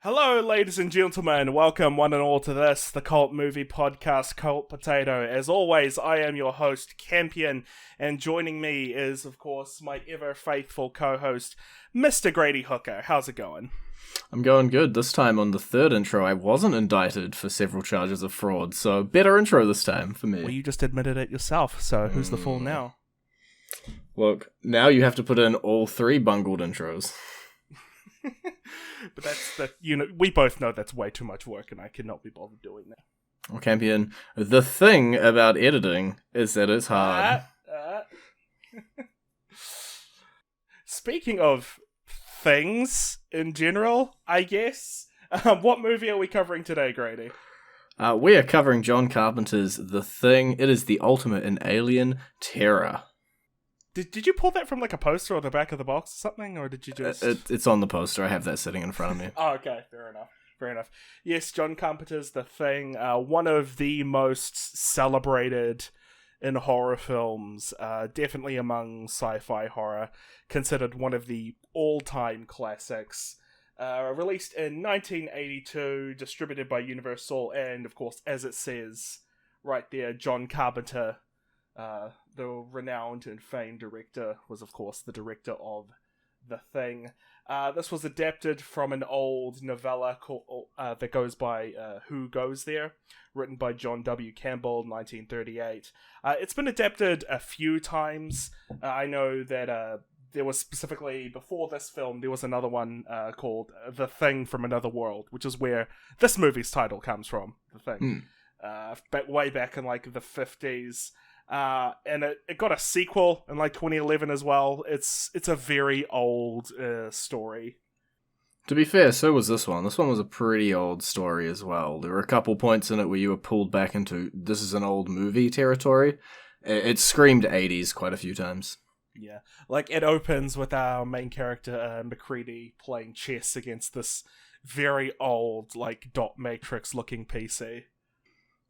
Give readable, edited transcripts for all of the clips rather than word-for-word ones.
Hello, ladies and gentlemen. Welcome, one and all, to this, the Cult Movie Podcast, Cult Potato. As always, I am your host, Campion, and joining me is, of course, my ever-faithful co-host, Mr. Grady Hooker. How's it going? I'm going good. This time on the third intro, I wasn't indicted for several charges of fraud, so better intro this time for me. Well, you just admitted it yourself, so who's the fool now? Look, now you have to put in all three bungled intros. But we both know that's way too much work, and I cannot be bothered doing that. Well, Campion, the thing about editing is that it's hard. Speaking of things in general, I guess, what movie are we covering today, Grady? We are covering John Carpenter's The Thing. It is the ultimate in alien terror. Did you pull that from like a poster or the back of the box or something, or did you just... It's on the poster. I have that sitting in front of me. Oh, okay. Fair enough. Yes, John Carpenter's The Thing, one of the most celebrated in horror films, definitely among sci-fi horror, considered one of the all-time classics. Released in 1982, distributed by Universal, and of course, as it says right there, John Carpenter, the renowned and famed director, was of course the director of The Thing. This was adapted from an old novella that goes by Who Goes There, written by John W. Campbell, 1938. It's been adapted a few times. I know that there was specifically, before this film, there was another one called The Thing from Another World, which is where this movie's title comes from, The Thing. Way back in like the 50s. And it got a sequel in like 2011 as well. It's a very old story. To be fair, so was this one. This one was a pretty old story as well. There were a couple points in it where you were pulled back into this is an old movie territory. It screamed 80s quite a few times. Yeah, like it opens with our main character McCready playing chess against this very old like dot matrix looking PC.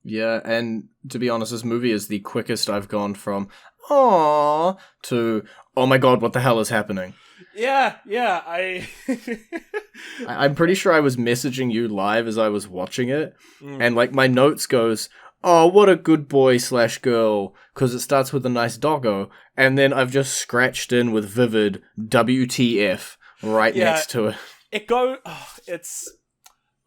Yeah, and to be honest, this movie is the quickest I've gone from "aww" to "oh my god, what the hell is happening?" Yeah, I'm pretty sure I was messaging you live as I was watching it, and like my notes goes, "Oh, what a good boy / girl," because it starts with a nice doggo, and then I've just scratched in with vivid WTF right next to it. It's...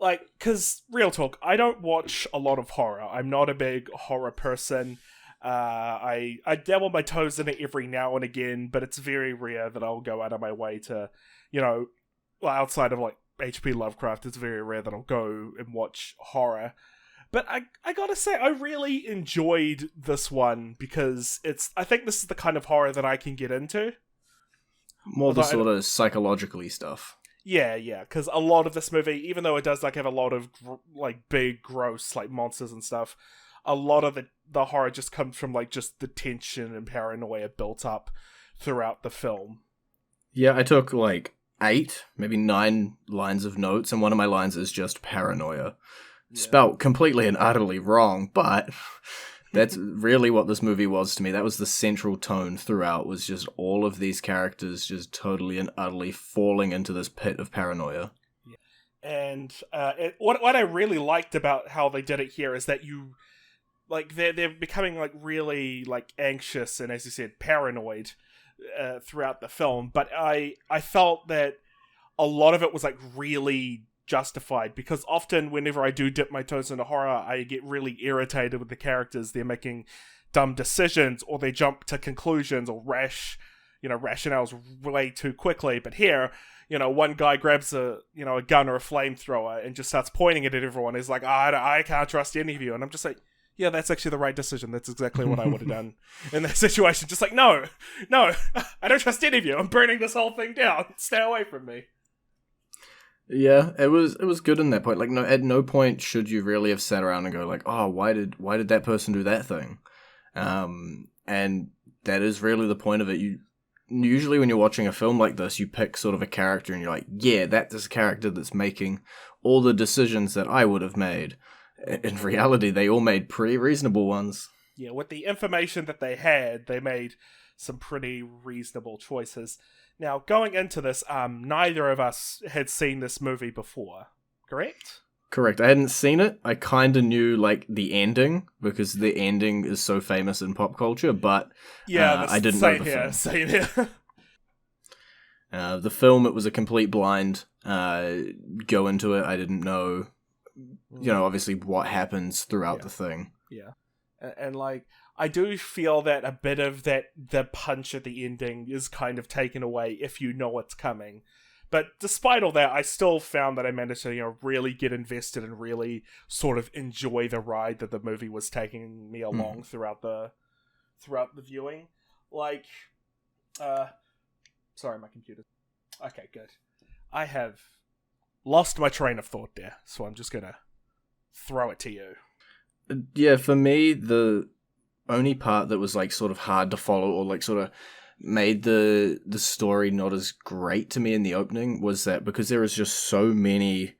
Like, because, real talk, I don't watch a lot of horror. I'm not a big horror person. I dabble my toes in it every now and again, but it's very rare that I'll go out of my way to, outside of, like, H.P. Lovecraft, it's very rare that I'll go and watch horror. But I gotta say, I really enjoyed this one, because I think this is the kind of horror that I can get into. More the sort of psychologically stuff. Yeah, because a lot of this movie, even though it does like have a lot of big, gross like monsters and stuff, a lot of the horror just comes from like just the tension and paranoia built up throughout the film. Yeah, I took like 8, maybe 9 lines of notes, and one of my lines is just paranoia. Yeah. Spelt completely and utterly wrong, but that's really what this movie was to me. That was the central tone throughout, was just all of these characters just totally and utterly falling into this pit of paranoia. Yeah. And what I really liked about how they did it here is that they're becoming like really like anxious and, as you said, paranoid throughout the film. But I felt that a lot of it was like really justified, because often whenever I do dip my toes into horror, I get really irritated with the characters. They're making dumb decisions, or they jump to conclusions or rationales way too quickly. But here, one guy grabs a gun or a flamethrower and just starts pointing it at everyone. He's like, I can't trust any of you. And I'm just like, yeah, that's actually the right decision. That's exactly what I would have done in that situation. Just like, no, I don't trust any of you. I'm burning this whole thing down. Stay away from me. Yeah, it was good in that point. Like, at no point should you really have sat around and go like, oh, why did that person do that thing? And that is really the point of it. Usually when you're watching a film like this, you pick sort of a character and you're like, yeah, that's a character that's making all the decisions that I would have made. In reality, they all made pretty reasonable ones. Yeah, with the information that they had, they made some pretty reasonable choices. Now, going into this, neither of us had seen this movie before. correct? Correct. I hadn't seen it. I kind of knew, like, the ending, because the ending is so famous in pop culture, but I didn't know the film. Same here. The film, it was a complete blind go into it. I didn't know, obviously what happens throughout the thing. Yeah. And like, I do feel that a bit of the punch at the ending is kind of taken away if you know what's coming. But despite all that, I still found that I managed to, really get invested and really sort of enjoy the ride that the movie was taking me along throughout the viewing. Like, sorry, my computer. Okay, good. I have lost my train of thought there, so I'm just gonna throw it to you. Yeah, for me, the only part that was, like, sort of hard to follow, or, like, sort of made the story not as great to me in the opening, was that because there was just so many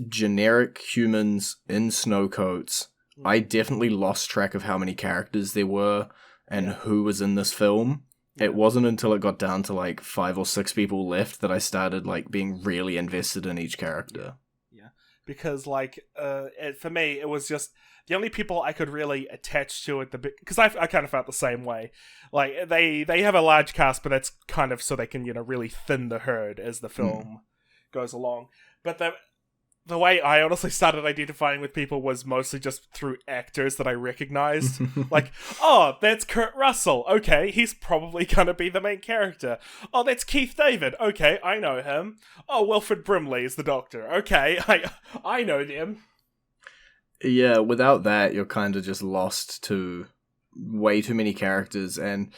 generic humans in snow coats, I definitely lost track of how many characters there were and who was in this film. It wasn't until it got down to, like, 5 or 6 people left that I started, like, being really invested in each character. Yeah. Because, like, for me, it was just the only people I could really attach to it, because I kind of felt the same way. Like, they have a large cast, but that's kind of so they can, really thin the herd as the film goes along. But the way I honestly started identifying with people was mostly just through actors that I recognized. Like, oh, that's Kurt Russell. Okay, he's probably gonna be the main character. Oh, that's Keith David. Okay, I know him. Oh, Wilfred Brimley is the Doctor. Okay, I know them. Yeah, without that, you're kind of just lost to way too many characters, and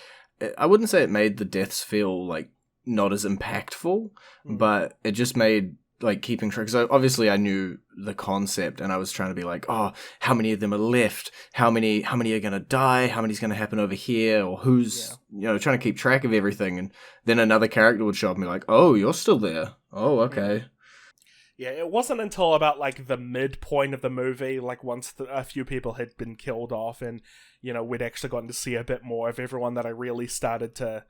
I wouldn't say it made the deaths feel, like, not as impactful, but it just made, like, keeping track, because obviously I knew the concept, and I was trying to be like, oh, how many of them are left? How many are gonna die? How many's gonna happen over here? Or who's, trying to keep track of everything, and then another character would show up and be like, oh, you're still there. Oh, okay. Yeah, it wasn't until about, like, the midpoint of the movie, like, once a few people had been killed off and, we'd actually gotten to see a bit more of everyone, that I really started to,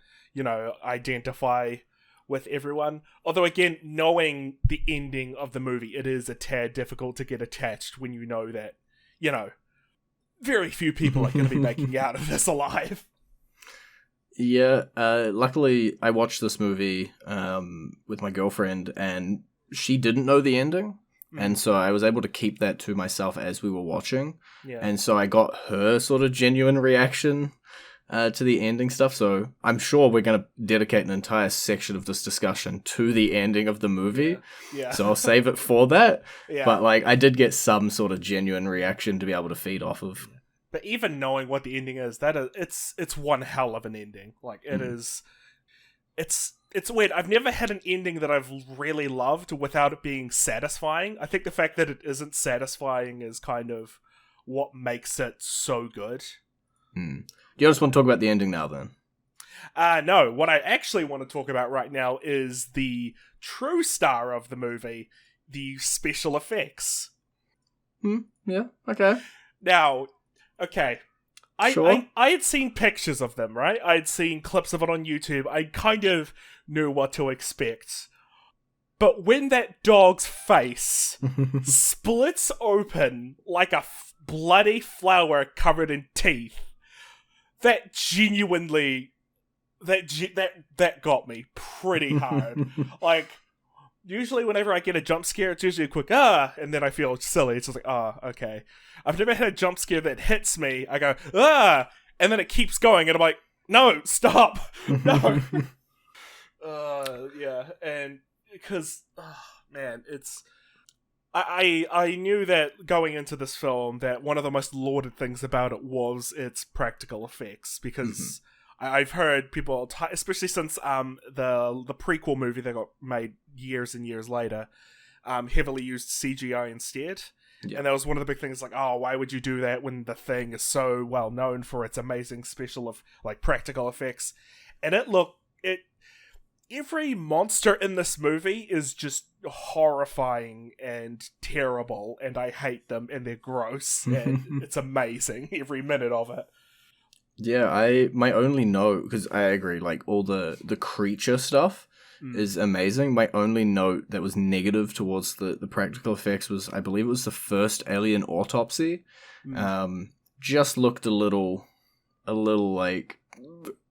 identify with everyone. Although, again, knowing the ending of the movie, it is a tad difficult to get attached when you know that, very few people are going to be making out of this alive. Yeah, luckily I watched this movie with my girlfriend, and she didn't know the ending, and so I was able to keep that to myself as we were watching, and so I got her sort of genuine reaction to the ending stuff, so I'm sure we're going to dedicate an entire section of this discussion to the ending of the movie, so I'll save it for that, but, like, I did get some sort of genuine reaction to be able to feed off of. But even knowing what the ending is, it's one hell of an ending. Like, it is... It's weird. I've never had an ending that I've really loved without it being satisfying. I think the fact that it isn't satisfying is kind of what makes it so good. Do you just want to talk about the ending now, then? No. What I actually want to talk about right now is the true star of the movie, the special effects. Yeah, okay. Now, okay. Sure. I had seen pictures of them, right? I had seen clips of it on YouTube. I kind of knew what to expect. But when that dog's face splits open like a bloody flower covered in teeth, that genuinely... That got me pretty hard. Like... Usually whenever I get a jump scare, it's usually a quick, and then I feel silly. It's just like, okay. I've never had a jump scare that hits me. I go, and then it keeps going, and I'm like, no, stop. No. Yeah, and because, man, it's... I knew that going into this film that one of the most lauded things about it was its practical effects, because... I've heard people, especially since the prequel movie that got made years and years later, heavily used CGI instead. Yeah. And that was one of the big things, like, oh, why would you do that when the thing is so well known for its amazing practical effects? And every monster in this movie is just horrifying and terrible, and I hate them, and they're gross, and it's amazing, every minute of it. Yeah, my only note, because I agree, like, all the creature stuff, is amazing. My only note that was negative towards the practical effects was, I believe it was the first alien autopsy. Just looked a little like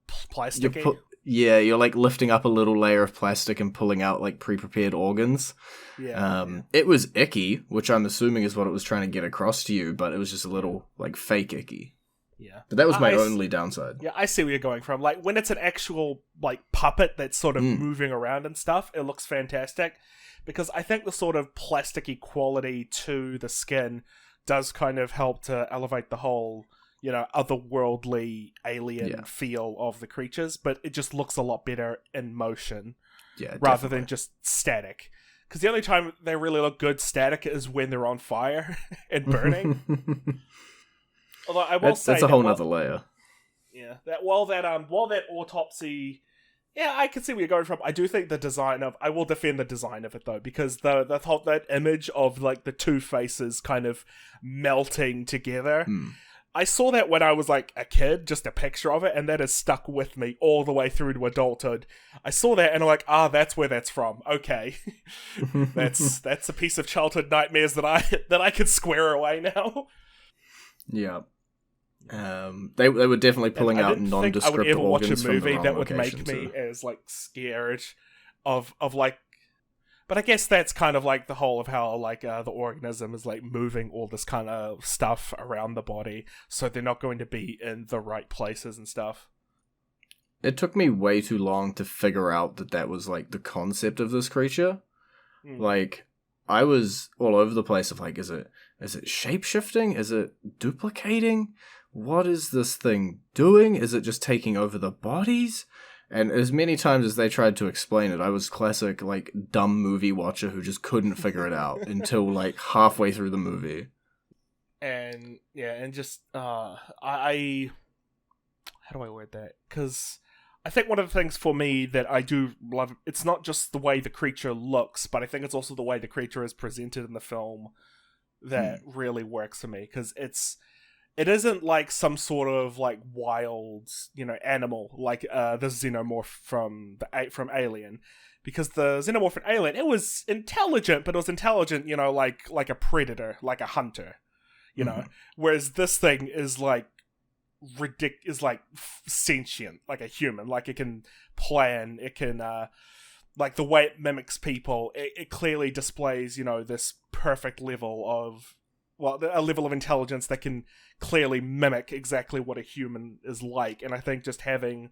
plasticky. You're like lifting up a little layer of plastic and pulling out like pre-prepared organs. It was icky, which I'm assuming is what it was trying to get across to you, but it was just a little like fake icky. Yeah. But that was my only downside. Yeah, I see where you're going from. Like, when it's an actual, like, puppet that's sort of moving around and stuff, it looks fantastic. Because I think the sort of plasticky quality to the skin does kind of help to elevate the whole, you know, otherworldly alien feel of the creatures. But it just looks a lot better in motion. Yeah, rather than just static. Because the only time they really look good static is when they're on fire and burning. Although I will say that's a whole nother layer. Yeah, while that autopsy, yeah, I can see where you're going from. I do think I will defend the design of it though, because that image of like the two faces kind of melting together. I saw that when I was like a kid, just a picture of it, and that has stuck with me all the way through to adulthood. I saw that and I'm like, that's where that's from. Okay, that's a piece of childhood nightmares that I could square away now. Yeah. They were definitely pulling out nondescript organs. I would ever watch a movie that would make me as like scared of like, but I guess that's kind of like the whole of how like the organism is like moving all this kind of stuff around the body, so they're not going to be in the right places and stuff. It took me way too long to figure out that was like the concept of this creature. Like, I was all over the place of like, is it shape-shifting? Is it duplicating? What is this thing doing? Is it just taking over the bodies? And as many times as they tried to explain it, I was classic, like, dumb movie watcher who just couldn't figure it out until, like, halfway through the movie. And, yeah, and just, how do I word that? Because I think one of the things for me that I do love, it's not just the way the creature looks, but I think it's also the way the creature is presented in the film that really works for me, because it isn't like some sort of like wild, you know, animal like the xenomorph from Alien, because the xenomorph from Alien, it was intelligent, but it was intelligent, you know, like a predator, like a hunter, you know, whereas this thing is like sentient, like a human, like it can plan, it can like the way it mimics people, it clearly displays, you know, this perfect level of, well, a level of intelligence that can clearly mimic exactly what a human is like. And I think just having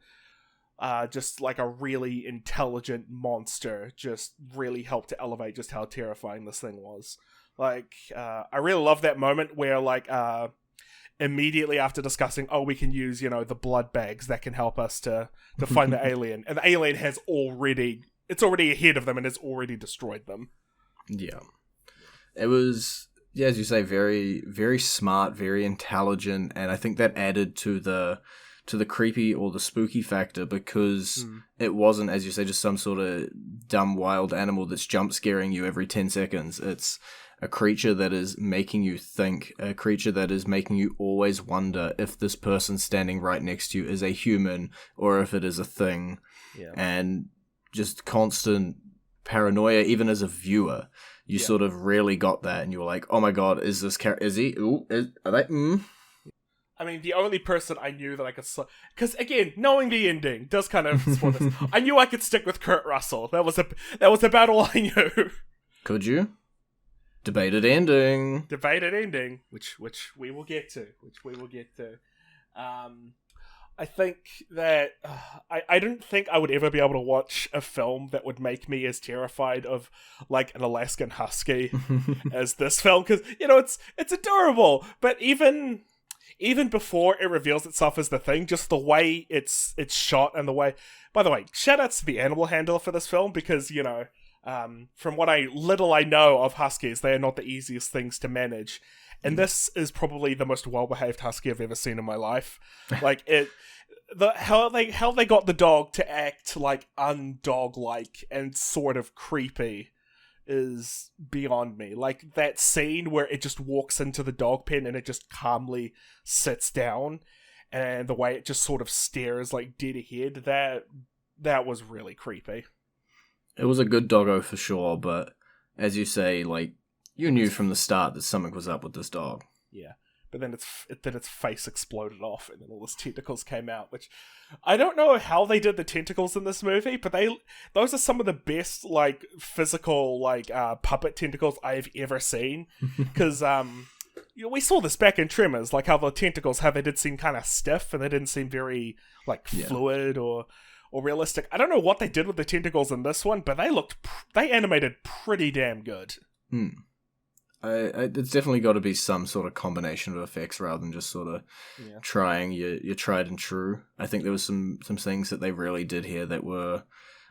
just like a really intelligent monster just really helped to elevate just how terrifying this thing was. Like, I really love that moment where, like, immediately after discussing, we can use, you know, the blood bags that can help us to find the alien. And the alien it's already ahead of them and has already destroyed them. Yeah. It was, yeah, as you say, very, very smart, very intelligent, and I think that added to the creepy or the spooky factor, because it wasn't, as you say, just some sort of dumb wild animal that's jump scaring you every 10 seconds. It's a creature that is making you think, a creature that is making you always wonder if this person standing right next to you is a human or if it is a thing. Yeah. And just constant paranoia, even as a viewer. You sort of really got that, and you were like, oh my god, is this character, is he? Ooh, are they? I mean, the only person I knew that I could... Because, again, knowing the ending does kind of spoil this. I knew I could stick with Kurt Russell. That was about all I knew. Could you? Debated ending, which we will get to. I think that I didn't think I would ever be able to watch a film that would make me as terrified of like an Alaskan husky as this film, because, you know, it's adorable, but even before it reveals itself as the thing, just the way it's shot, and the way, by the way, shout outs to the animal handler for this film, because, you know, from what little I know of huskies, they are not the easiest things to manage. And this is probably the most well-behaved husky I've ever seen in my life. Like, how they got the dog to act like undog-like and sort of creepy is beyond me. Like, that scene where it just walks into the dog pen and it just calmly sits down, and the way it just sort of stares like dead ahead, that was really creepy. It was a good doggo for sure, but as you say, like, you knew from the start that something was up with this dog. Yeah. But then its face exploded off, and then all those tentacles came out. Which I don't know how they did the tentacles in this movie, but those are some of the best like physical like puppet tentacles I've ever seen. Because we saw this back in Tremors, like how the tentacles, how they did seem kind of stiff and they didn't seem very like fluid or realistic. I don't know what they did with the tentacles in this one, but they animated pretty damn good. It's definitely got to be some sort of combination of effects rather than just sort of trying your tried and true. I think there was some things that they really did here that were,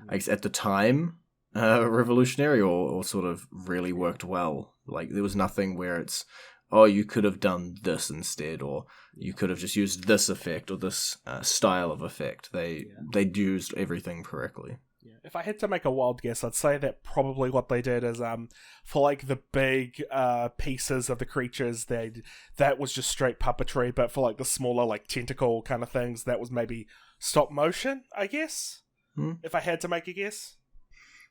I guess, at the time, revolutionary or sort of really worked well. Like, there was nothing where it's, oh, you could have done this instead, or you could have just used this effect or this style of effect. They used everything correctly. Yeah. If I had to make a wild guess, I'd say that probably what they did is for like the big pieces of the creatures, that was just straight puppetry, but for like the smaller like tentacle kind of things, that was maybe stop motion, I guess. If I had to make a guess.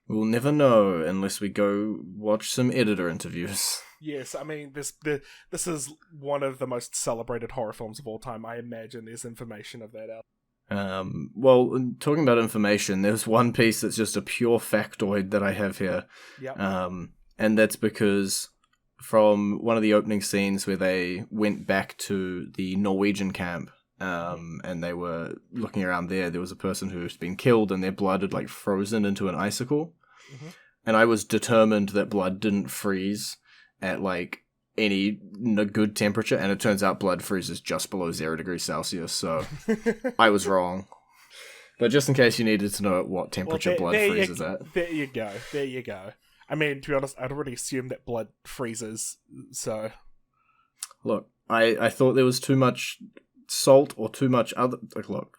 We'll never know unless we go watch some editor interviews. Yes, I mean, this is one of the most celebrated horror films of all time. I imagine there's information of that out. Well, talking about information, there's one piece that's just a pure factoid that I have here. Yep. And that's because from one of the opening scenes where they went back to the Norwegian camp, and they were looking around there was a person who's been killed and their blood had like frozen into an icicle. Mm-hmm. And I was determined that blood didn't freeze at like any good temperature, and it turns out blood freezes just below 0 degrees Celsius, so I was wrong. But just in case you needed to know at what temperature blood freezes at. There you go. I mean, to be honest, I'd already assumed that blood freezes, so... Look, I thought there was too much salt or too much other... Like, look.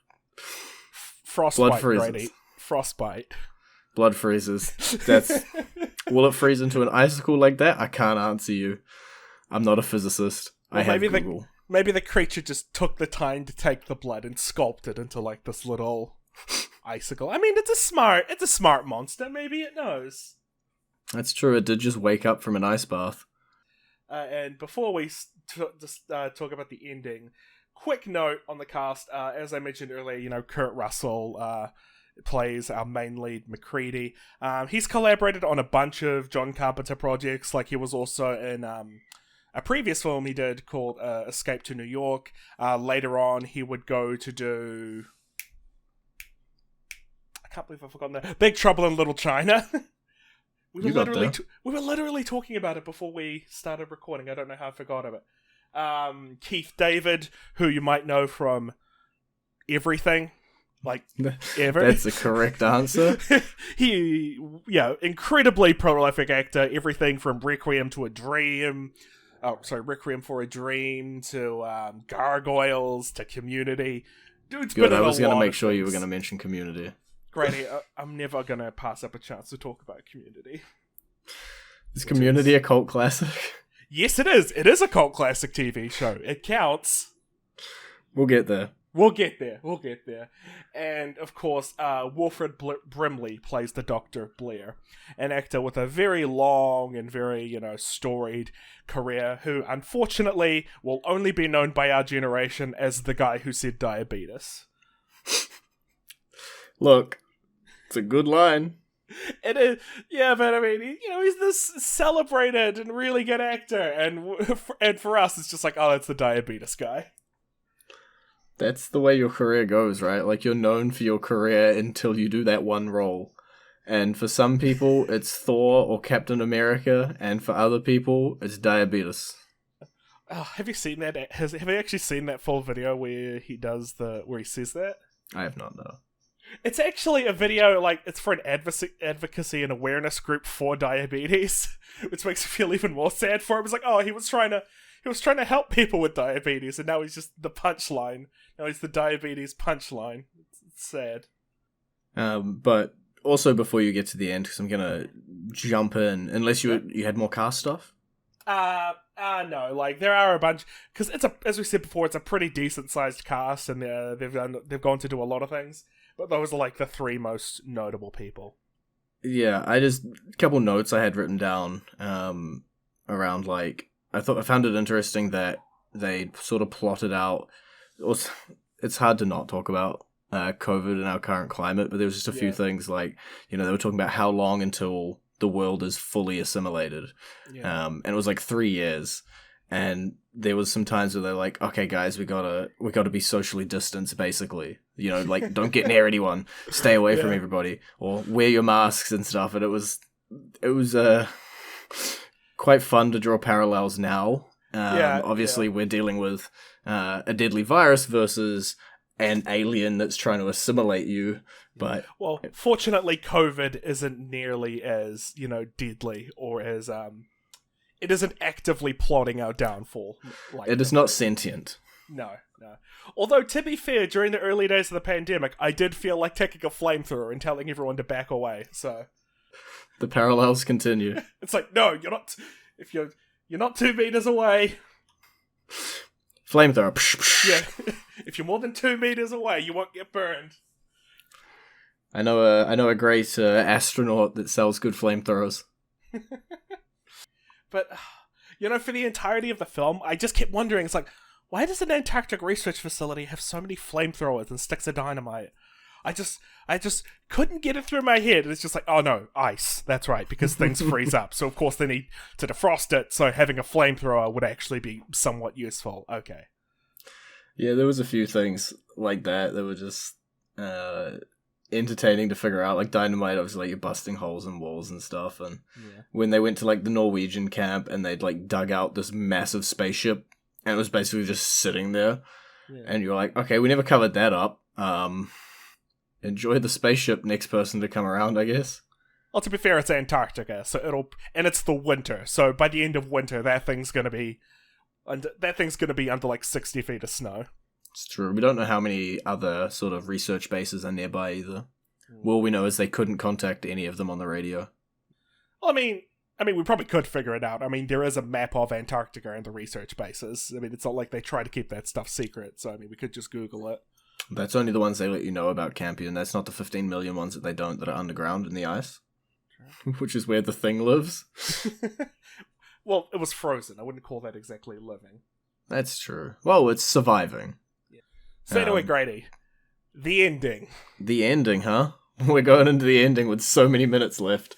Frostbite, blood freezes. Brady. Frostbite. Blood freezes. That's... Will it freeze into an icicle like that? I can't answer you. I'm not a physicist. Well, I have Google. Maybe the creature just took the time to take the blood and sculpt it into like this little icicle. I mean, it's a smart monster. Maybe it knows. That's true. It did just wake up from an ice bath. And before we talk about the ending, quick note on the cast. As I mentioned earlier, Kurt Russell plays our main lead, MacReady. He's collaborated on a bunch of John Carpenter projects. Like, he was also in a previous film he did called Escape to New York. Later on, he would go to do... I can't believe I've forgotten that. Big Trouble in Little China. We were literally talking about it before we started recording. I don't know how I forgot of it. Keith David, who you might know from everything. Like, ever. That's the correct answer. He, incredibly prolific actor. Everything from Requiem for a Dream to Gargoyles to Community. Dude's Good, been in I was going to make sure things. you were going to mention Community. Grady, I'm never going to pass up a chance to talk about Community. Is Community a cult classic? Yes, it is. It is a cult classic TV show. It counts. We'll get there. We'll get there. And, of course, Wilfred Brimley plays the Dr. Blair, an actor with a very long and very, storied career, who, unfortunately, will only be known by our generation as the guy who said diabetes. Look, it's a good line. It is, yeah, but I mean, he's this celebrated and really good actor, and for us, it's just like, oh, it's the diabetes guy. That's the way your career goes, right? Like, you're known for your career until you do that one role. And for some people, it's Thor or Captain America, and for other people, it's diabetes. Oh, have you seen that? Have you actually seen that full video where he says that? I have not, no. It's actually a video, like, it's for an advocacy and awareness group for diabetes, which makes me feel even more sad for him. It's like, oh, he was trying to help people with diabetes, and now he's just the punchline. Now he's the diabetes punchline. It's sad. But also before you get to the end, because I'm gonna jump in, unless you had more cast stuff. No, like, there are a bunch, because as we said before, it's a pretty decent sized cast, and they've gone to do a lot of things. But those are like the three most notable people. Yeah, I just a couple notes I had written down around like I found it interesting that they sort of plotted out. Also, it's hard to not talk about COVID in our current climate, but there was just a few Yeah. things like they were talking about how long until the world is fully assimilated, Yeah. and it was like 3 years. And there was some times where they're like, "Okay, guys, we gotta be socially distanced, basically. Like don't get near anyone, stay away from Yeah. everybody, or wear your masks and stuff." And it was quite fun to draw parallels now. Obviously, we're dealing with a deadly virus versus an alien that's trying to assimilate you. But Well, fortunately, COVID isn't nearly as deadly or as it isn't actively plotting our downfall. Like it is not sentient. No. Although, to be fair, during the early days of the pandemic, I did feel like taking a flamethrower and telling everyone to back away. So the parallels continue. It's like, no, you're not. If you're not 2 meters away. Flamethrower. Yeah. If you're more than 2 meters away, you won't get burned. I know a great astronaut that sells good flamethrowers. But, for the entirety of the film, I just kept wondering, it's like, why does an Antarctic research facility have so many flamethrowers and sticks of dynamite? I just couldn't get it through my head. It's just like, oh no, ice. That's right, because things freeze up. So of course they need to defrost it, so having a flamethrower would actually be somewhat useful. Okay. Yeah, there was a few things like that were just entertaining to figure out. Like dynamite, obviously, like you're busting holes in walls and stuff. And when they went to like the Norwegian camp and they'd like dug out this massive spaceship and it was basically just sitting there, and you're like, okay, we never covered that up. Enjoy the spaceship, next person to come around, I guess. Well, to be fair, it's Antarctica, so it's the winter. So by the end of winter, that thing's gonna be under like 60 feet of snow. It's true. We don't know how many other sort of research bases are nearby either. All we know is they couldn't contact any of them on the radio. Well, I mean, we probably could figure it out. I mean, there is a map of Antarctica and the research bases. I mean, it's not like they try to keep that stuff secret. So, I mean, we could just Google it. That's only the ones they let you know about Campion. That's not the 15 million ones that they don't, that are underground in the ice. Which is where the thing lives. Well, it was frozen. I wouldn't call that exactly living. That's true. Well, it's surviving. Yeah. So anyway, Grady, the ending. The ending, huh? We're going into the ending with so many minutes left.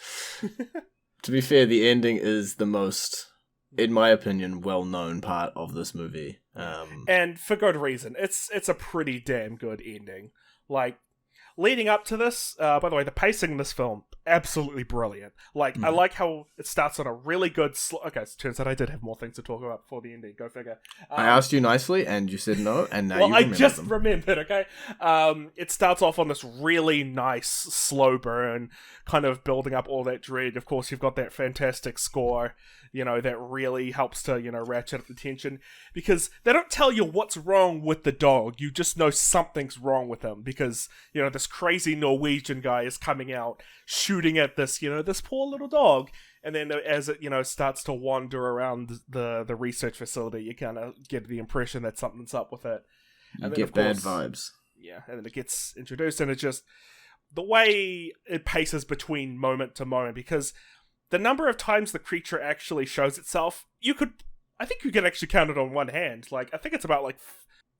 To be fair, the ending is the most, in my opinion, well-known part of this movie. And for good reason. It's a pretty damn good ending. Like, leading up to this, by the way, the pacing in this film, absolutely brilliant. Like, I like how it starts on a really good... Okay, it turns out I did have more things to talk about before the ending. Go figure. I asked you nicely, and you said no, and now you remember I just them. remembered, okay? It starts off on this really nice, slow burn, kind of building up all that dread. Of course, you've got that fantastic score, that really helps to, ratchet up the tension. Because they don't tell you what's wrong with the dog. You just know something's wrong with him. Because, this crazy Norwegian guy is coming out, shooting at this, this poor little dog. And then as it, starts to wander around the research facility, you kind of get the impression that something's up with it. And you get bad vibes. Yeah, and then it gets introduced, and it just... The way it paces between moment to moment, because the number of times the creature actually shows itself, I think you can actually count it on one hand. Like, I think it's about,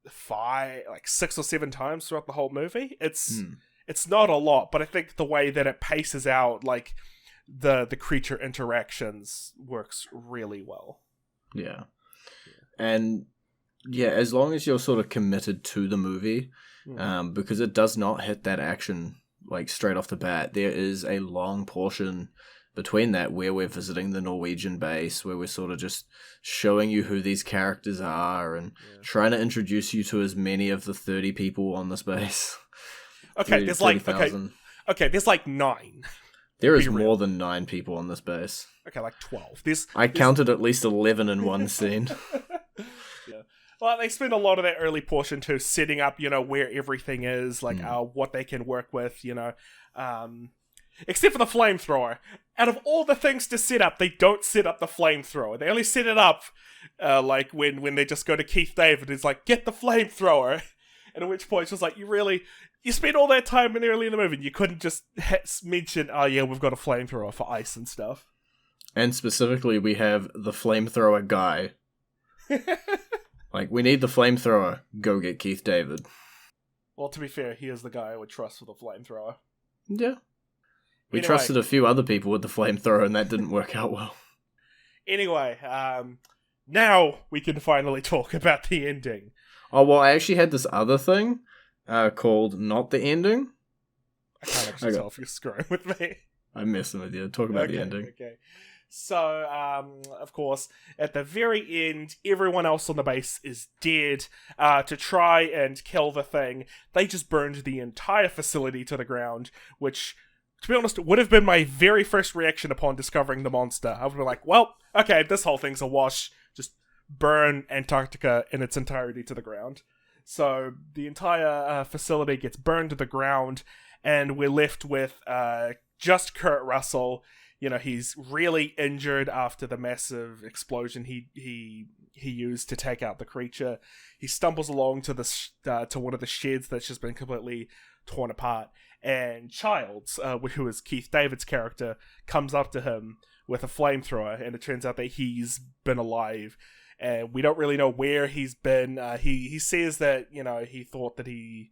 6 or 7 times throughout the whole movie. It's not a lot, but I think the way that it paces out, the creature interactions works really well. Yeah. And yeah, as long as you're sort of committed to the movie, because it does not hit that action straight off the bat, there is a long portion between that where we're visiting the Norwegian base, where we're sort of just showing you who these characters are and trying to introduce you to as many of the 30 people on this base. Okay, there's there's 9. There is more than 9 people on this base. Okay, 12. I counted at least 11 in one scene. Yeah. Well, they spend a lot of that early portion too, setting up, where everything is, what they can work with, except for the flamethrower. Out of all the things to set up, they don't set up the flamethrower. They only set it up, when they just go to Keith David, it's like, get the flamethrower. And at which point, it's just like, you really, You spent all that time early in the movie, and you couldn't just mention, oh yeah, we've got a flamethrower for ice and stuff. And specifically, we have the flamethrower guy. Like, we need the flamethrower. Go get Keith David. Well, to be fair, he is the guy I would trust with a flamethrower. Yeah. We Anyway. trusted a few other people with the flamethrower, and that didn't work out well. Anyway, now we can finally talk about the ending. Oh, well, I actually had this other thing called Not the Ending. I can't actually tell if you're screwing with me. I'm messing with you. Talk about the ending. Okay. So, of course, at the very end, everyone else on the base is dead. To try and kill the thing, they just burned the entire facility to the ground, which, to be honest, would have been my very first reaction upon discovering the monster. I would be like, well, okay, this whole thing's a wash. Just burn Antarctica in its entirety to the ground. So, the entire facility gets burned to the ground, and we're left with just Kurt Russell. You know, he's really injured after the massive explosion he used to take out the creature. He stumbles along to to one of the sheds that's just been completely torn apart, and Childs, who is Keith David's character, comes up to him with a flamethrower, and it turns out that he's been alive, and we don't really know where he's been. He says that, you know, he thought that he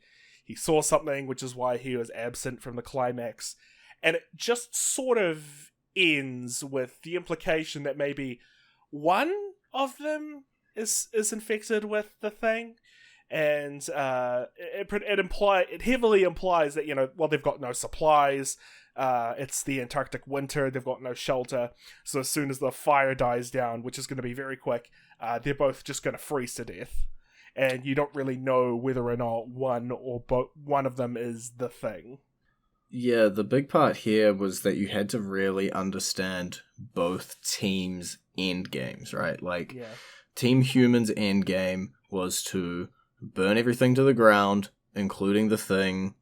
saw something, which is why he was absent from the climax, and it just sort of ends with the implication that maybe one of them is infected with the thing, and it heavily implies that, you know, well, they've got no supplies. It's the Antarctic winter. They've got no shelter. So as soon as the fire dies down, which is going to be very quick, they're both just going to freeze to death. And you don't really know whether or not one of them is the thing. Yeah, the big part here was that you had to really understand both teams' end games, right? Like, Team Human's end game was to burn everything to the ground, including the thing,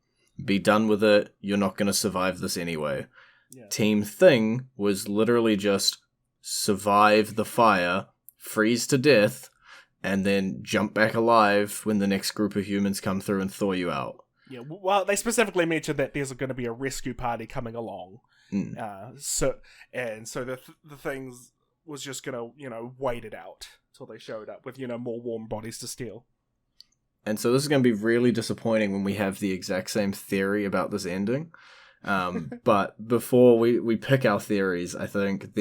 be done with it, you're not going to survive this anyway. Yeah. Team Thing was literally just survive the fire, freeze to death, and then jump back alive when the next group of humans come through and thaw you out. Yeah, well, they specifically mentioned that there's going to be a rescue party coming along. So the things was just going to, you know, wait it out till they showed up with, you know, more warm bodies to steal. And so this is going to be really disappointing when we have the exact same theory about this ending. But before we pick our theories, I think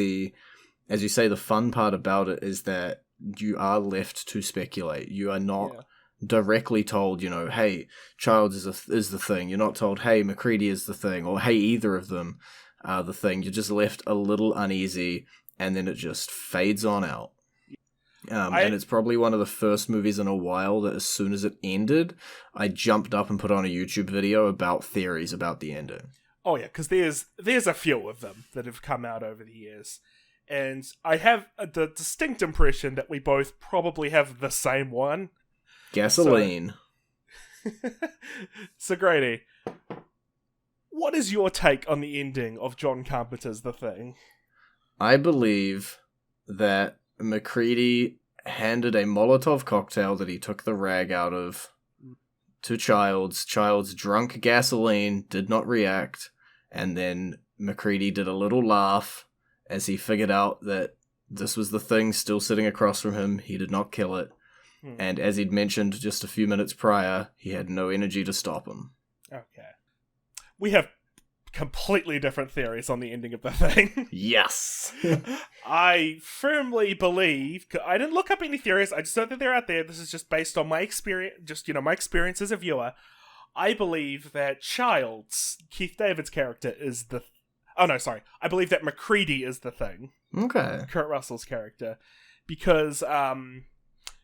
as you say, the fun part about it is that you are left to speculate. You are not directly told, you know, hey, Childs is the thing. You're not told, hey, McCready is the thing, or hey, either of them are the thing. You're just left a little uneasy, and then it just fades on out. And it's probably one of the first movies in a while that as soon as it ended, I jumped up and put on a YouTube video about theories about the ending. Oh yeah, because there's a few of them that have come out over the years. And I have the distinct impression that we both probably have the same one. Gasoline. So Grady, what is your take on the ending of John Carpenter's The Thing? I believe that McCready handed a Molotov cocktail that he took the rag out of to Childs. Childs drunk gasoline, did not react, and then McCready did a little laugh as he figured out that this was the thing still sitting across from him. He did not kill it. And as he'd mentioned just a few minutes prior, he had no energy to stop him. Okay. We have completely different theories on the ending of The Thing. Yes! I firmly believe... I didn't look up any theories, I just know that they're out there. This is just based on my experience, my experience as a viewer. I believe that Childs, Keith David's character, is the... Oh, no, sorry. I believe that McCready is the thing. Okay. Kurt Russell's character. Because,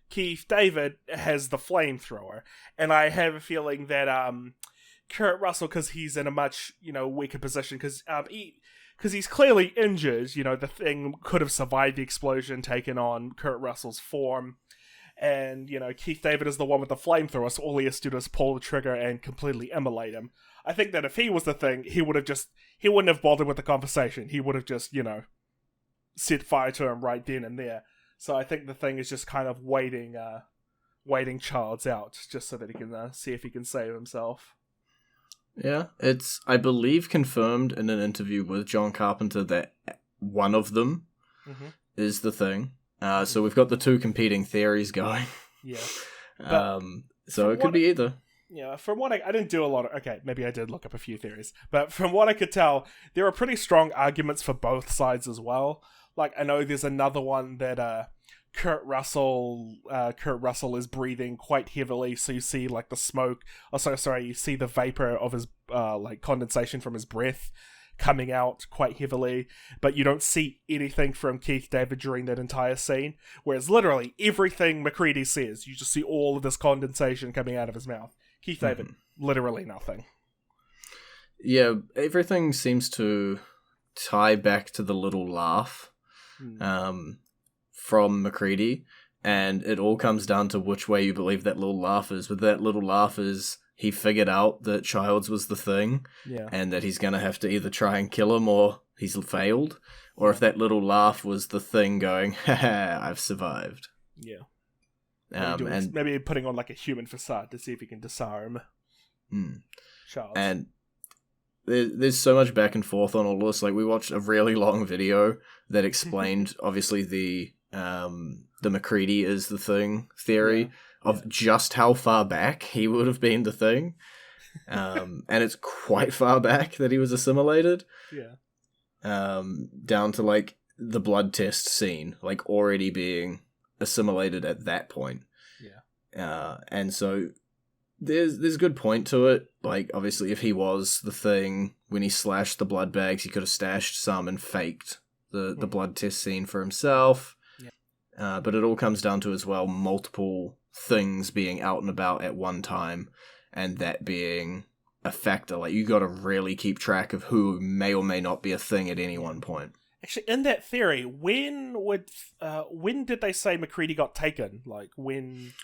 Keith David has the flamethrower. And I have a feeling that, Kurt Russell, because he's in a much, weaker position, because he's clearly injured, the thing could have survived the explosion, taken on Kurt Russell's form. And, Keith David is the one with the flamethrower, so all he has to do is pull the trigger and completely immolate him. I think that if he was the thing, he wouldn't have bothered with the conversation. He would have just, set fire to him right then and there. So I think the thing is just kind of waiting Childs out, just so that he can see if he can save himself. Yeah, it's, I believe, confirmed in an interview with John Carpenter that one of them Mm-hmm. is the thing. So we've got the two competing theories going. Yeah. But so it could be either. Yeah, from what I didn't do a lot of... Okay, maybe I did look up a few theories. But from what I could tell, there are pretty strong arguments for both sides as well. Like, I know there's another one that Kurt Russell is breathing quite heavily, so you see, like, the smoke... you see the vapor of his, condensation from his breath coming out quite heavily, but you don't see anything from Keith David during that entire scene, whereas literally everything MacReady says, you just see all of this condensation coming out of his mouth. Keith David, literally nothing. Yeah, everything seems to tie back to the little laugh from MacReady, and it all comes down to which way you believe that little laugh is. But that little laugh is he figured out that Childs was the thing, and that he's going to have to either try and kill him or he's failed, or if that little laugh was the thing going, haha, I've survived. Yeah. And maybe putting on like a human facade to see if he can disarm Childs. And there's so much back and forth on all this. Like, we watched a really long video that explained, obviously, the MacReady is the thing theory of just how far back he would have been the thing. And it's quite far back that he was assimilated. Yeah. Down to, like, the blood test scene, like, already being assimilated at that point. Yeah. And so there's a good point to it. Like, obviously, if he was the thing, when he slashed the blood bags, he could have stashed some and faked the blood test scene for himself. Yeah. But it all comes down to, as well, multiple things being out and about at one time, and that being a factor. Like, you got to really keep track of who may or may not be a thing at any one point. Actually, in that theory, when did they say MacReady got taken? Like, when...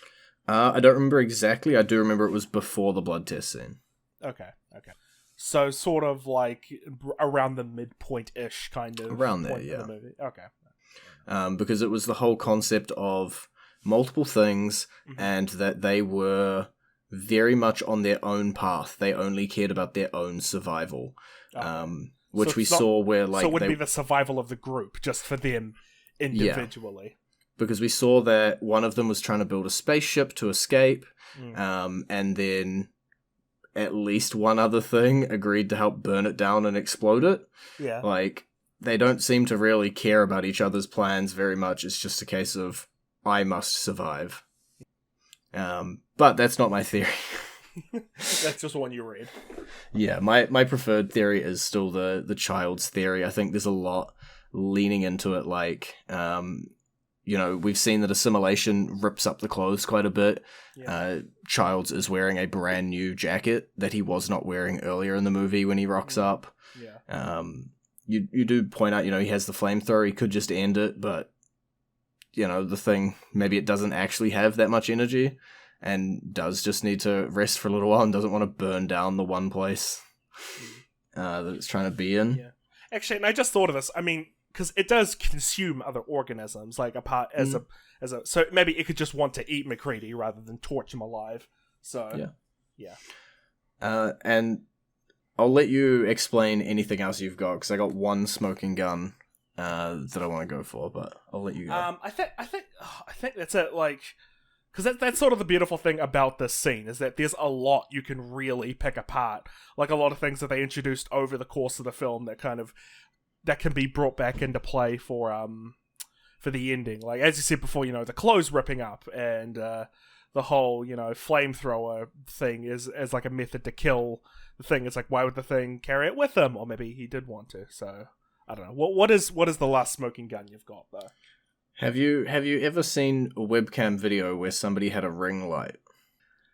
I don't remember exactly. I do remember it was before the blood test scene. Okay. So, sort of, like, around the midpoint-ish kind of... Around there, point yeah. of the movie. Okay. Because it was the whole concept of multiple things, and that they were very much on their own path. They only cared about their own survival. Which so we saw where, like... So it wouldn't be the survival of the group, just for them individually. Yeah. Because we saw that one of them was trying to build a spaceship to escape, and then at least one other thing agreed to help burn it down and explode it. Yeah. Like, they don't seem to really care about each other's plans very much. It's just a case of, I must survive. But that's not my theory. That's just one you read. Yeah, my preferred theory is still the Childs theory. I think there's a lot leaning into it, like, we've seen that assimilation rips up the clothes quite a bit. Yeah. Childs is wearing a brand new jacket that he was not wearing earlier in the movie when he rocks up. Yeah. You do point out, he has the flamethrower, he could just end it, but, the thing, maybe it doesn't actually have that much energy, and does just need to rest for a little while and doesn't want to burn down the one place that it's trying to be in. Yeah. Actually, and I just thought of this, I mean, because it does consume other organisms, like so maybe it could just want to eat MacReady rather than torch him alive. So, yeah. And I'll let you explain anything else you've got, because I got one smoking gun that I want to go for, but I'll let you go. I think that's it, like... Because that's sort of the beautiful thing about this scene, is that there's a lot you can really pick apart. Like, a lot of things that they introduced over the course of the film that can be brought back into play for the ending. Like, as you said before, the clothes ripping up, and the whole, flamethrower thing is as like a method to kill the thing. It's like, why would the thing carry it with him? Or maybe he did want to, so... I don't know. What is the last smoking gun you've got, though? Have you ever seen a webcam video where somebody had a ring light?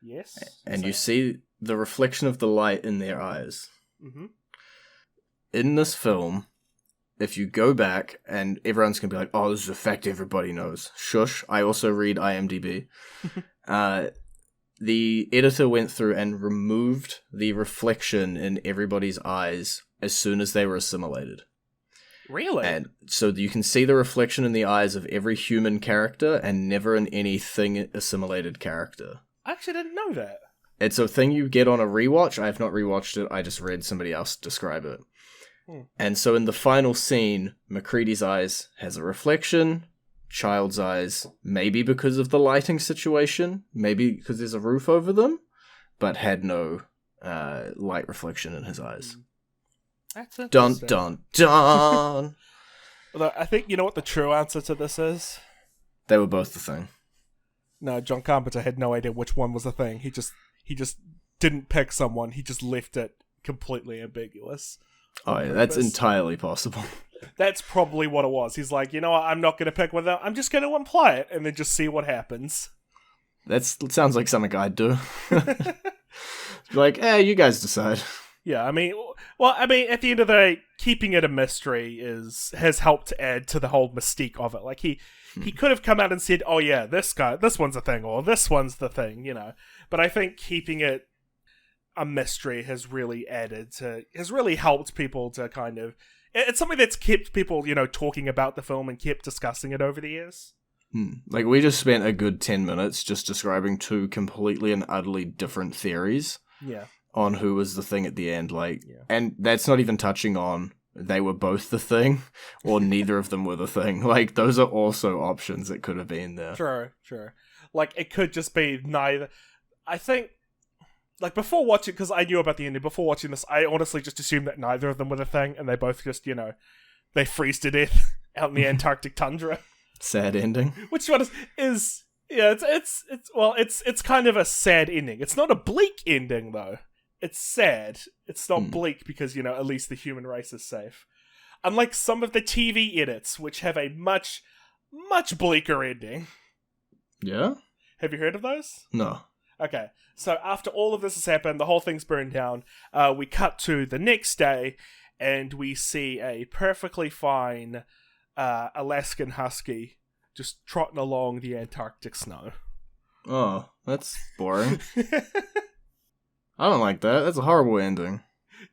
Yes. And you see the reflection of the light in their eyes. Mm-hmm. In this film, if you go back, and everyone's going to be like, oh, this is a fact everybody knows. Shush, I also read IMDb. The editor went through and removed the reflection in everybody's eyes as soon as they were assimilated. Really? And so you can see the reflection in the eyes of every human character and never in any thing assimilated character. I actually didn't know that. It's a thing you get on a rewatch. I have not rewatched it. I just read somebody else describe it. And so in the final scene, MacReady's eyes has a reflection, Child's eyes, maybe because of the lighting situation, maybe because there's a roof over them, but had no light reflection in his eyes. That's Dun, interesting. dun, dun! Although I think you know what the true answer to this is? They were both the thing. No, John Carpenter had no idea which one was the thing. He just didn't pick someone. He just left it completely ambiguous. Oh, yeah, that's entirely possible. That's probably what it was. He's like, you know what, I'm not going to pick one. I'm just going to imply it and then just see what happens. That sounds like something I'd do. Like, you guys decide. Yeah, I mean, at the end of the day, keeping it a mystery has helped add to the whole mystique of it. Like, he could have come out and said, oh yeah, this one's a thing, or this one's the thing, you know. But I think keeping it a mystery has really helped people to kind of... It's something that's kept people, you know, talking about the film and kept discussing it over the years. Like, we just spent a good 10 minutes just describing two completely and utterly different theories. Yeah. On who was the thing at the end, and that's not even touching on they were both the thing, or neither of them were the thing. Like, those are also options that could have been there. Sure. Like, it could just be neither. I think, like, before watching, because I knew about the ending, before watching this, I honestly just assumed that neither of them were the thing, and they both just, you know, they freeze to death out in the Antarctic tundra. Sad ending. Which one is yeah, it's kind of a sad ending. It's not a bleak ending, though. It's sad. It's not bleak because, you know, at least the human race is safe. Unlike some of the TV edits, which have a much, much bleaker ending. Yeah? Have you heard of those? No. Okay, so after all of this has happened, the whole thing's burned down, we cut to the next day, and we see a perfectly fine Alaskan husky just trotting along the Antarctic snow. Oh, that's boring. I don't like that. That's a horrible ending.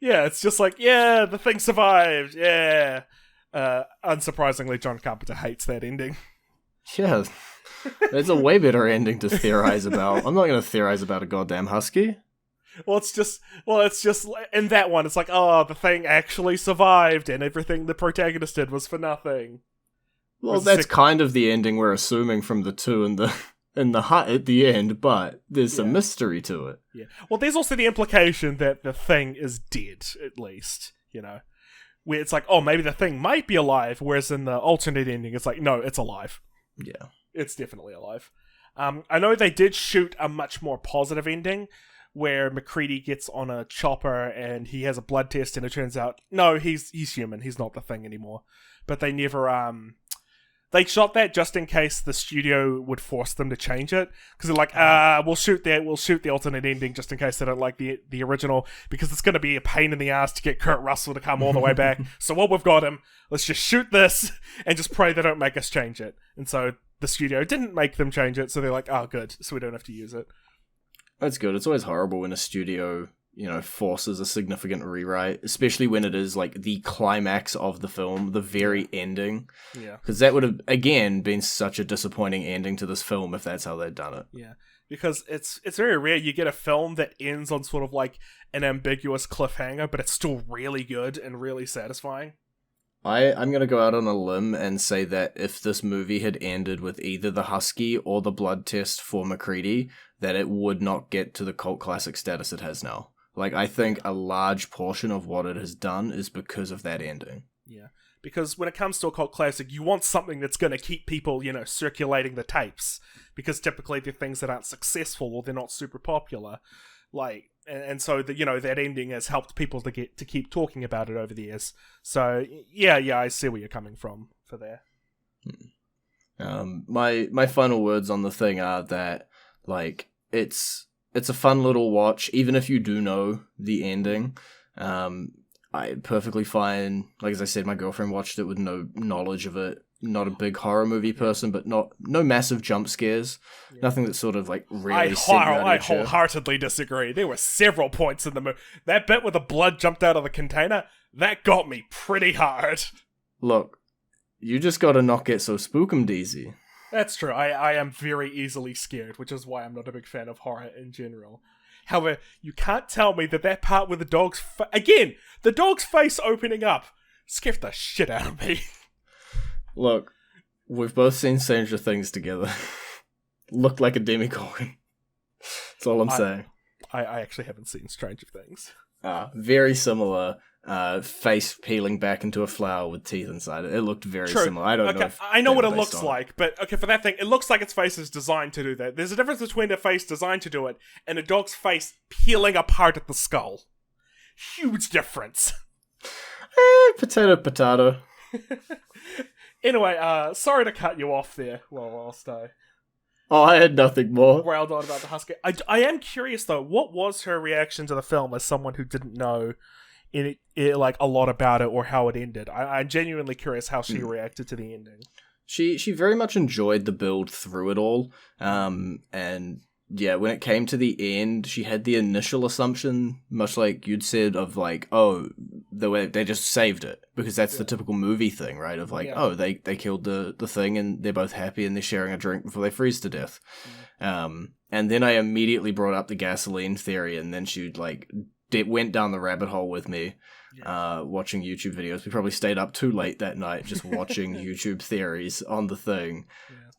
Yeah, it's just like, yeah, the thing survived, yeah. Unsurprisingly, John Carpenter hates that ending. Yeah, there's a way better ending to theorize about. I'm not going to theorize about a goddamn husky. Well, it's just in that one, it's like, oh, the thing actually survived, and everything the protagonist did was for nothing. Well, that's kind of the ending we're assuming from the two in the hut at the end, but there's some mystery to it. Yeah. Well, there's also the implication that the thing is dead, at least, you know. Where it's like, oh, maybe the thing might be alive, whereas in the alternate ending, it's like, no, it's alive. Yeah. It's definitely alive. I know they did shoot a much more positive ending, where MacReady gets on a chopper and he has a blood test, and it turns out, no, he's human, he's not the thing anymore. But they never, they shot that just in case the studio would force them to change it, because they're like, we'll shoot the alternate ending just in case they don't like the original, because it's going to be a pain in the ass to get Kurt Russell to come all the way back. So while we've got him, let's just shoot this and just pray they don't make us change it. And so the studio didn't make them change it, so they're like, oh, good, so we don't have to use it. That's good. It's always horrible when a studio, you know, forces a significant rewrite, especially when it is like the climax of the film, the very ending. Yeah. Because that would have, again, been such a disappointing ending to this film if that's how they'd done it. Yeah. Because it's very rare you get a film that ends on sort of like an ambiguous cliffhanger, but it's still really good and really satisfying. I'm going to go out on a limb and say that if this movie had ended with either the husky or the blood test for MacReady, that it would not get to the cult classic status it has now. Like, I think a large portion of what it has done is because of that ending. Yeah. Because when it comes to a cult classic, you want something that's going to keep people, you know, circulating the tapes. Because typically they're things that aren't successful or they're not super popular. Like, and so, you know, that ending has helped people to keep talking about it over the years. So, yeah, I see where you're coming from for there. My final words on the thing are that, like, it's a fun little watch, even if you do know the ending. I perfectly fine. Like, as I said, my girlfriend watched it with no knowledge of it. Not a big horror movie person, but no massive jump scares. Yeah. Nothing that sort of like really. I wholeheartedly disagree. There were several points in the movie. That bit where the blood jumped out of the container, that got me pretty hard. Look, you just gotta not get so spook'em-deezy. That's true. I am very easily scared, which is why I'm not a big fan of horror in general. However, you can't tell me that part with the dog's... Again, the dog's face opening up scared the shit out of me. Look, we've both seen Stranger Things together. Looked like a demigorgon. That's all I'm saying. I actually haven't seen Stranger Things. Very similar. Face peeling back into a flower with teeth inside it. It looked very similar. I don't know. I know what it looks like, but for that thing, it looks like its face is designed to do that. There's a difference between a face designed to do it and a dog's face peeling apart at the skull. Huge difference. Potato. Anyway, sorry to cut you off there. Whilst I... Oh, I had nothing more. Railed on about the husky. I am curious though. What was her reaction to the film as someone who didn't know like a lot about it or how it ended? I'm genuinely curious how she reacted to the ending. She very much enjoyed the build through it all, and yeah, when it came to the end, she had the initial assumption, much like you'd said, of like, oh, the way they just saved it, because that's the typical movie thing, right? Of like, oh, they killed the thing and they're both happy and they're sharing a drink before they freeze to death. And then I immediately brought up the gasoline theory, and then she like went down the rabbit hole with me, watching YouTube videos. We probably stayed up too late that night just watching YouTube theories on the thing,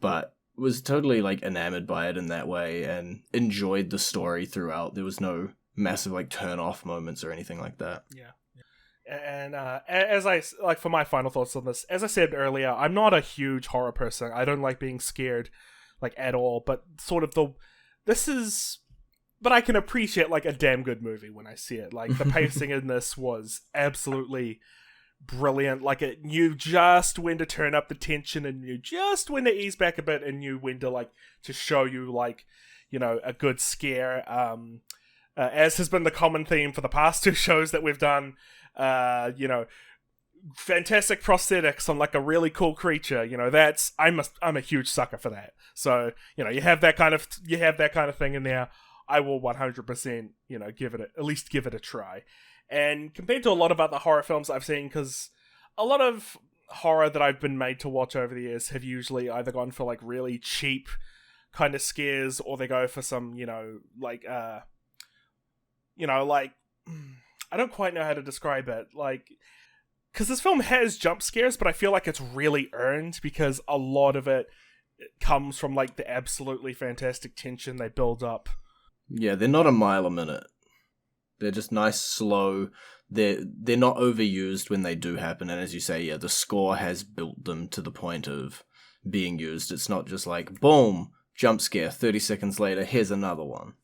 but was totally like enamored by it in that way and enjoyed the story throughout. There was no massive like turn off moments or anything like that. And as I like, for my final thoughts on this, as I said earlier, I'm not a huge horror person. I don't like being scared like at all, but sort of but I can appreciate like a damn good movie when I see it. Like the pacing in this was absolutely brilliant. Like it knew just when to turn up the tension and knew just when to ease back a bit and knew when to like to show you like, you know, a good scare. As has been the common theme for the past two shows that we've done, you know, fantastic prosthetics on like a really cool creature. You know, I'm a huge sucker for that. So, you know, you have that kind of thing in there. I will 100%, you know, at least give it a try. And compared to a lot of other horror films I've seen, because a lot of horror that I've been made to watch over the years have usually either gone for like really cheap kind of scares, or they go for some, you know, like, I don't quite know how to describe it. Like, because this film has jump scares, but I feel like it's really earned because a lot of it comes from like the absolutely fantastic tension they build up. Yeah, they're not a mile a minute. They're just nice, slow. They're not overused when they do happen, and as you say, yeah, the score has built them to the point of being used. It's not just like, boom, jump scare, 30 seconds later, here's another one.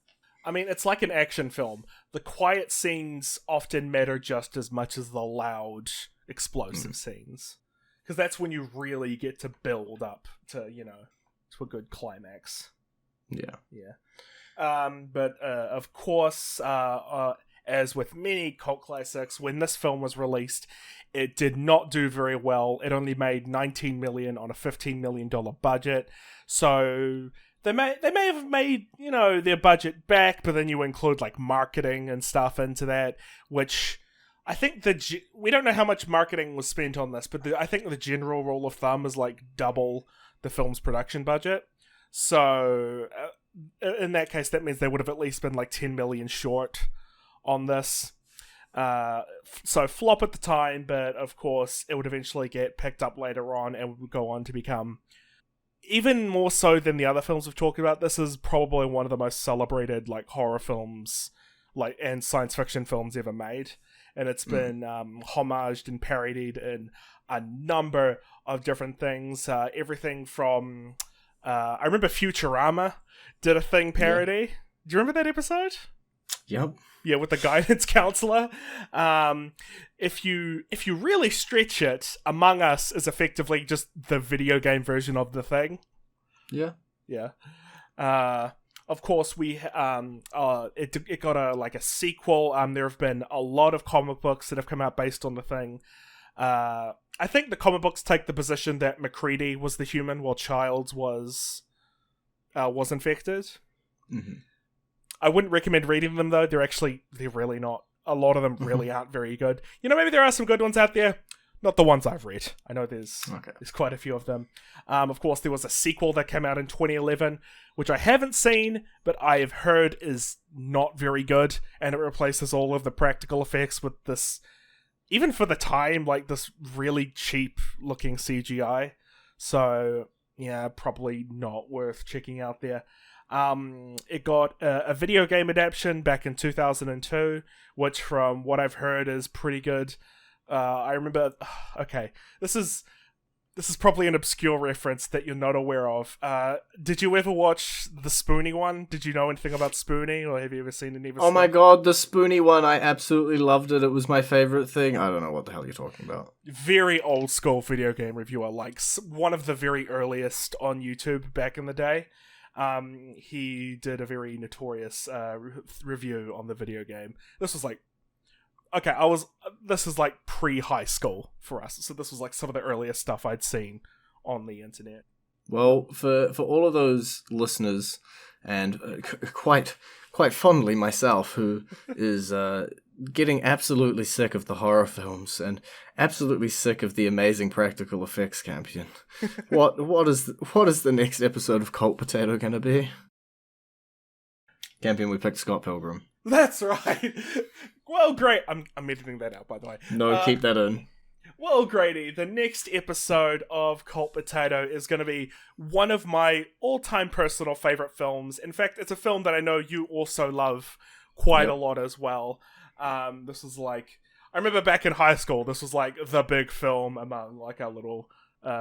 I mean, it's like an action film. The quiet scenes often matter just as much as the loud, explosive scenes. Because that's when you really get to build up to, you know, to a good climax. Yeah. But of course, as with many cult classics, when this film was released, it did not do very well. It only made $19 million on a $15 million budget. So they may have made, you know, their budget back, but then you include like marketing and stuff into that, which I think we don't know how much marketing was spent on this, but I think the general rule of thumb is like double the film's production budget. So in that case, that means they would have at least been like 10 million short on this. So flop at the time, but of course it would eventually get picked up later on and would go on to become, even more so than the other films we've talked about, this is probably one of the most celebrated like horror films like and science fiction films ever made. And it's been homaged and parodied in a number of different things. Everything from I remember Futurama did a Thing parody. Yeah. Do you remember that episode? Yep. Yeah, with the guidance counselor. If you really stretch it, Among Us is effectively just the video game version of The Thing. Yeah. Yeah. Of course, it got a sequel. There have been a lot of comic books that have come out based on The Thing. I think the comic books take the position that MacReady was the human while Childs was infected. Mm-hmm. I wouldn't recommend reading them though. They're really not. A lot of them really aren't very good. You know, maybe there are some good ones out there. Not the ones I've read. I know there's Okay. quite a few of them. Of course, there was a sequel that came out in 2011, which I haven't seen, but I have heard is not very good, and it replaces all of the practical effects with this, even for the time, like this really cheap-looking CGI. So, yeah, probably not worth checking out there. It got a video game adaptation back in 2002, which from what I've heard is pretty good. I remember... Okay, this is probably an obscure reference that you're not aware of. Did you ever watch the Spoonie one? Did you know anything about Spoonie, or have you ever seen any of his Oh my stuff? god, the Spoonie one, I absolutely loved it. It was my favorite thing. I don't know what the hell you're talking about. Very old school video game reviewer, like one of the very earliest on YouTube back in the day. He did a very notorious review on the video game. This was like, okay, this is like pre-high school for us, so this was like some of the earliest stuff I'd seen on the internet. Well, for all of those listeners, and quite fondly myself, who is getting absolutely sick of the horror films and absolutely sick of the amazing practical effects, Campion, what is the next episode of Cult Potato gonna be? Campion, we picked Scott Pilgrim. That's right. Well, great. I'm editing that out, by the way. No, keep that in. Well, Grady, the next episode of Cult Potato is going to be one of my all-time personal favorite films. In fact, it's a film that I know you also love quite a lot as well. This was like... I remember back in high school, this was like the big film among like our little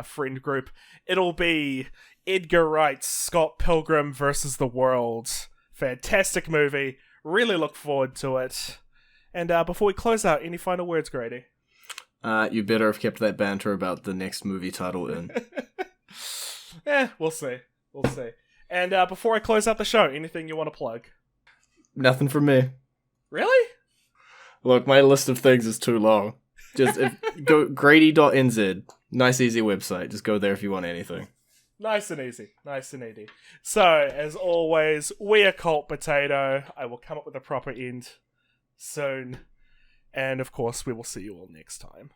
friend group. It'll be Edgar Wright's Scott Pilgrim versus the World. Fantastic movie. Really look forward to it. And before we close out, any final words, Grady? You better have kept that banter about the next movie title in. We'll see. We'll see. And before I close out the show, anything you want to plug? Nothing from me. Really? Look, my list of things is too long. Just go grady.nz. Nice, easy website. Just go there if you want anything. Nice and easy. Nice and easy. So, as always, we are Cult Potato. I will come up with a proper end soon. And, of course, we will see you all next time.